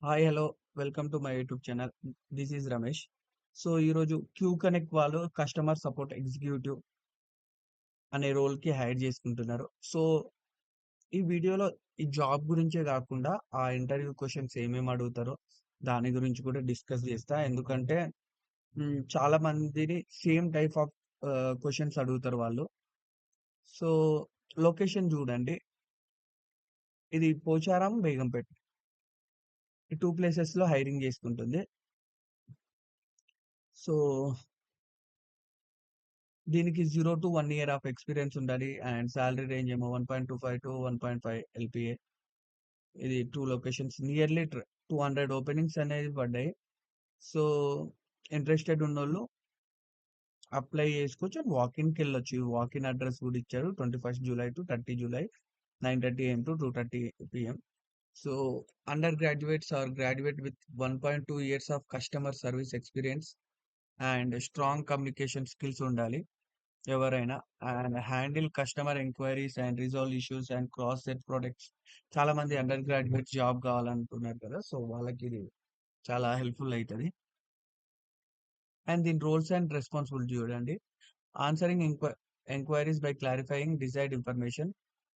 Hi! Hello! Welcome to my YouTube channel. This is Ramesh. So, ఈరోజు queue connect వాళ్ళు customer support executive అనే రోల్‌కి hire చేసుకుంటున్నారు. So, ఈ వీడియోలో ఈ జాబ్ గురించే గాకుండా, ఆ ఇంటర్వ్యూ క్వెషన్స్ ఏమేమి అడుగుతారో, దాని గురించి కూడా డిస్కస్ చేస్తా. ఎందుకంటే చాలా మందిని సేమ్ టైప్ ఆఫ్ క్వెషన్స్ అడుగుతారు వాళ్ళు. సో, లొకేషన్ చూడండి. ఇది పోచారం, బేగంపేట్. ఈ 2 ప్లేసెస్‌లో హైరింగ్ చేసుకుంటుంది. సో దీనికి 0-1 ఇయర్ ఆఫ్ ఎక్స్‌పీరియన్స్ ఉండాలి. అండ్ సాలరీ రేంజ్ ఏమో 1.25-1.5 ఎల్‌పీఏ. ఇది 2 లొకేషన్స్ నియర్లీ 200 ఓపెనింగ్స్ అనేవి పడ్డాయి. సో, ఇంట్రెస్టెడ్ ఉన్నోళ్ళు అప్లై చేసుకోవచ్చు. అండ్ వాకిన్‌కెళ్ళొచ్చు. వాకిన్ అడ్రెస్ కూడా ఇచ్చారు. 21 July to 30 July 9:30 AM to 2:30 PM. So, under graduates or graduate with 1.2 years of customer service experience and strong communication skills ఉండాలి. ఎవరైనా and handle customer enquiries and resolve issues and cross set products. చాలా మంది under graduate job కావాలనుకున్నారు కదా! So, వాళ్ళకి ఇది చాలా helpful అయితది. And దీని రోల్స్ అండ్ రెస్పాన్సిబిలిటీ చూడండి. Answering enquiries by clarifying desired information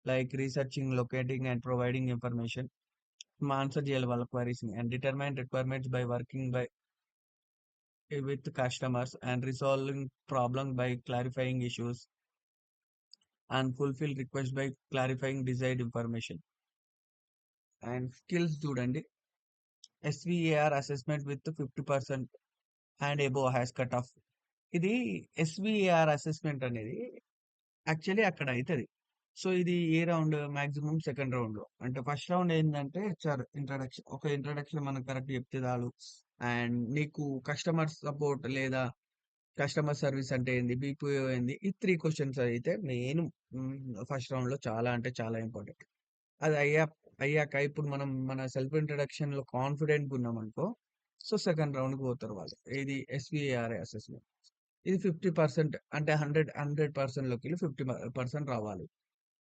like researching, locating and providing information. Answer చేయాలి వాళ్ళ క్వైరీస్‌ని and determine requirements by working with customers and resolving problem by clarifying issues and fulfill request by clarifying desired information. And skills చూడండి. SVAR assessment with 50% and above has cut off. ఇది SVAR assessment అనేది actually అక్కడ అయితది. So, ఇది ఏ round maximum second రౌండ్‌లో. అంటే first round ఏందంటే HR introduction. ఒక ఇంట్రడక్షన్ మనం కరెక్ట్ చెప్తే చాలు. అండ్ నీకు కస్టమర్ సపోర్ట్ లేదా కస్టమర్ సర్విస్ అంటే ఏంది? బీపీఓ ఏంది? ఈ 3 క్వెషన్స్ అయితే మెయిన్ ఫస్ట్ రౌండ్‌లో చాలా అంటే చాలా ఇంపార్టెంట్. అది అయ్యాక ఇప్పుడు మనం మన సెల్ఫ్ ఇంట్రడక్షన్‌లో కాన్ఫిడెంట్‌గా ఉన్నామనుకో, సో, సెకండ్ రౌండ్‌కి పోతారు వాళ్ళు. ఏది ఎస్‌విఏఆర్ఏ అసెస్‌మెంట్. ఇది 50% అంటే 100%లోకెళ్ళి 50% రావాలి.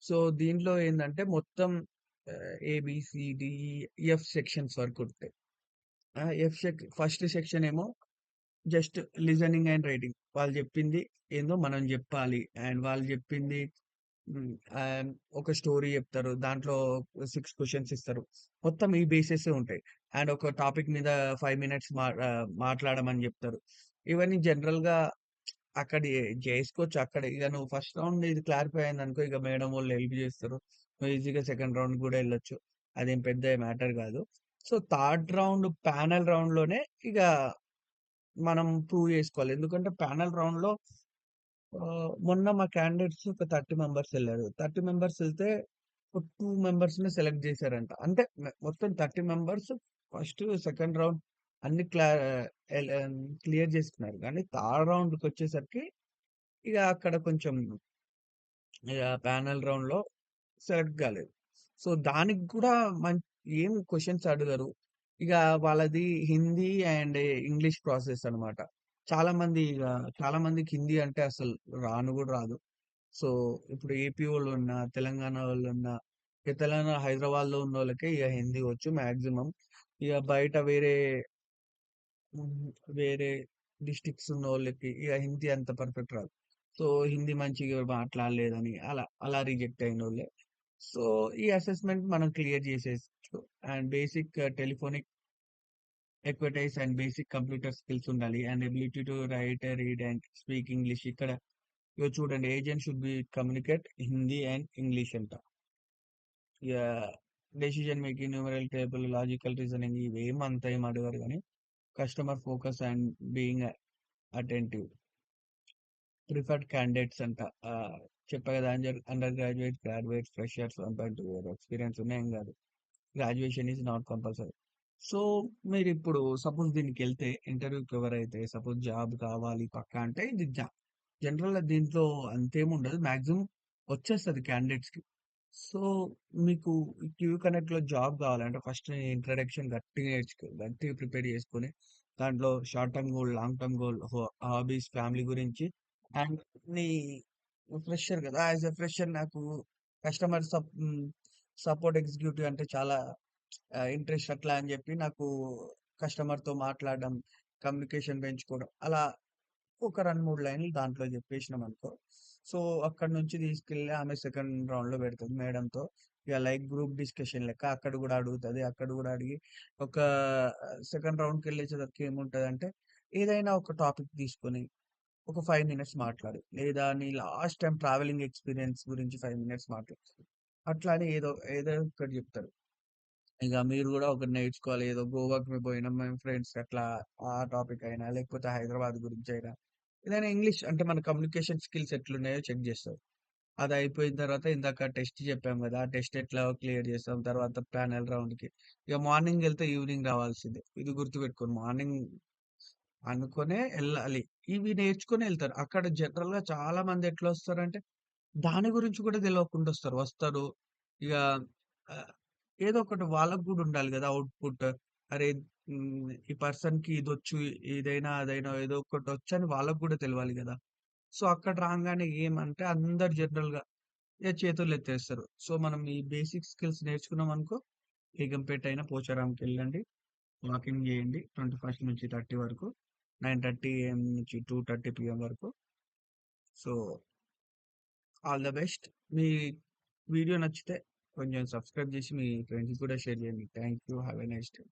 సో, దీంట్లో ఏందంటే మొత్తం ఏబీసీడీఈఎఫ్ సెక్షన్స్ వరకు ఉంటాయి. ఫస్ట్ సెక్షన్ ఏమో జస్ట్ లిజనింగ్ అండ్ రైటింగ్. వాళ్ళు చెప్పింది ఏందో మనం జెప్పాలి. అండ్ వాళ్ళు జెప్పింది హ్మ్. అండ్ ఒక స్టోరీ చెప్తారు. దాంట్లో 6 క్వెషన్స్ ఇస్తారు. మొత్తం ఈ బేసెసే ఉంటాయి. అండ్ ఒక టాపిక్ మీద 5 మినిట్స్ మాట్లాడమని జెప్తారు. ఇవన్నీ జనరల్‌గా అక్కడ చేసుకోవచ్చు. అక్కడ ఇగ నువ్వు ఫస్ట్ రౌండ్ ఇది క్లారిఫై అయిందనుకో, ఇక మేడం వోళ్ళు హెల్ప్ జేస్తారు. నువ్వు ఈజీగా సెకండ్ రౌండ్ గూడా ఎళ్ళొచ్చు. అదేం పెద్ద మ్యాటర్ గాదు. సో, థర్డ్ రౌండ్ ప్యానెల్ రౌండ్‌లోనే ఇగ మనం ప్రూవ్ జేసుకోవాలి. ఎందుకంటే ప్యానెల్ రౌండ్‌లో మొన్న మా క్యాండిడేట్స్ ఒక 30 మెంబర్స్ ఎళ్లారు. 30 మెంబర్స్ ఎళ్తే ఒక 2 మెంబర్స్‌ని సెలెక్ట్ జేశారంట. అంటే మొత్తం 30 మెంబర్స్ ఫస్ట్, సెకండ్ రౌండ్ అన్ని క్లియర్ చేసుకున్నారు. కానీ థర్డ్ రౌండ్‌కొచ్చేసరికి ఇగ అక్కడ కొంచెం ఇగ ప్యానెల్ రౌండ్‌లో సెలెక్ట్ కాలేదు. సో, దానికి కూడా ఏం క్వెషన్స్ అడగరు. ఇక వాళ్ళది హిందీ అండ్ ఇంగ్లీష్ ప్రాసెస్ అన్నమాట. చాలా మందికి హిందీ అంటే అసలు రాను గూడా రాదు. సో, ఇప్పుడు ఏపీ వోళ్ళున్నా, తెలంగాణ వోళ్ళున్నా, ఇక తెలంగాణ హైదరాబాద్‌లో ఉన్నోళ్ళకే ఇగ హిందీ వచ్చు మాక్సిమం. ఇగ బయట హ్మ్. వేరే డిస్ట్రిక్ట్స్ ఉన్నోళ్ళకి ఇగ హిందీ అంత పర్ఫెక్ట్ రాదు. సో, హిందీ మంచిగా మాట్లాడలేదని అలా రిజెక్ట్ అయినోళ్ళే. సో, ఈ అసెస్‌మెంట్ మనం క్లియర్ చేసేయొచ్చు. అండ్ బేసిక్ టెలిఫోనిక్ ఎక్విటైజ్ అండ్ బేసిక్ కంప్యూటర్ స్కిల్స్ ఉండాలి. And ability to write, read and speak English. ఇక్కడ ఇగో చూడండి, agent should be communicate Hindi and English అంట. ఇగ decision making, numeral table, logical reasoning ఇవేమి అంత ఏమి అడగరు గానీ, customer focus and being attentive. Preferred candidates అంట. చెప్పా కదా! Undergraduate, graduates, freshers 1.2 year experience ఉన్న ఏం గాదు. Graduation is not compulsory. So, మీరిప్పుడు సపోజ్ దీనికెళ్తే ఇంటర్వ్యూకి ఎవరైతే సపోజ్ జాబ్ కావాలి పక్కా అంటే ఇది జనరల్‌గా దీంట్లో అంతేముండదు. మాక్సిమం వచ్చేస్తది క్యాండిడేట్స్‌కి. సో, మీకు క్యూ కనెక్ట్‌లో జాబ్ కావాలంటే ఫస్ట్ ఇంట్రడక్షన్ గట్టిగా గట్టిగా ప్రిపేర్ చేసుకొని, దాంట్లో short term goal, long term goal, hobbies, family గురించి అండ్ నీ ఫ్రెషర్ కదా! యాస్ ఎ ఫ్రెషర్ నాకు కస్టమర్ సపోర్ట్ ఎగ్జిక్యూటివ్ అంటే చాలా ఇంట్రెస్ట్ అట్లా అని చెప్పి నాకు కస్టమర్‌తో మాట్లాడడం, కమ్యూనికేషన్ పెంచుకోవడం అలా ఒక 2, 3 లైన్‌లు దాంట్లో చెప్పేసినామనుకో. సో, అక్కడి నుంచి తీసుకెళ్ళి ఆమె సెకండ్ రౌండ్‌లో పెడతది మేడంతో. ఇగ లైక్ గ్రూప్ డిస్కషన్ లెక్క అక్కడ గూడా అడుగుతది. అక్కడ గూడా అడిగి ఒక సెకండ్ రౌండ్‌కెళ్ళేసరికి ఏముంటదంటే, ఏదైనా ఒక టాపిక్ తీసుకొని ఒక 5 మినిట్స్ మాట్లాడు. లేదా నీ లాస్ట్ టైమ్ ట్రావెలింగ్ ఎక్స్‌పీరియన్స్ గురించి 5 మినిట్స్ మాట్లాడు. అట్లా అని ఏదో ఒకటి చెప్తారు. ఇక మీరు గూడా ఒకటి నేర్చుకోవాలి. ఏదో గోవాకి పోయినాం మేము ఫ్రెండ్స్ అట్లా ఆ టాపిక్ అయినా, లేకపోతే హైదరాబాద్ గురించైనా, ఏదైనా ఇంగ్లీష్ అంటే మన కమ్యూనికేషన్ స్కిల్స్ ఎట్లున్నాయో చెక్ జేస్తారు. అది అయిపోయిన తర్వాత ఇందాక టెస్ట్ చెప్పాం గదా! ఆ టెస్ట్ ఎట్లా క్లియర్ చేసాం. తర్వాత ప్యానెల్ రౌండ్‌కి. ఇక మార్నింగ్ ఎళ్తే ఈవినింగ్ రావాల్సిందే. ఇది గుర్తుపెట్టుకోండి. మార్నింగ్ అనుకునే ఎళ్ళాలి. ఇవి నేర్చుకొని ఎళ్తారు. అక్కడ జనరల్‌గా చాలా మంది ఎట్లొస్తారంటే దాని గురించి కూడా తెలవకుండా వస్తారు. వస్తారు. ఇగ ఆహ్, ఏదో ఒకటి వాళ్ళకి గూడా ఉండాలి గదా! ఔట్‌పుట్. అరే! ఈ పర్సన్‌కి ఇదొచ్చు. ఇదైనా, అదైనా ఏదో ఒకటొచ్చని వాళ్ళకి గూడా తెలవాలి గదా! సో, అక్కడ రాంగానే ఏమంటే అందరు జనరల్‌గా చేతులెత్తేస్తారు. సో, మనం ఈ బేసిక్ స్కిల్స్ నేర్చుకున్నామనుకో, బేగంపేట అయినా పోచారంకెళ్ళండి. వాకింగ్ జేయండి. 21 నుంచి 30 వరకు. 9:30 ఏఎం నుంచి 2:30 పీఎం వరకు. So all the best. Me video నచ్చితే కొంచెం సబ్స్క్రైబ్ చేసి మీ ఫ్రెండ్స్‌కి కూడా షేర్ చేయండి. Thank you. Have a nice day.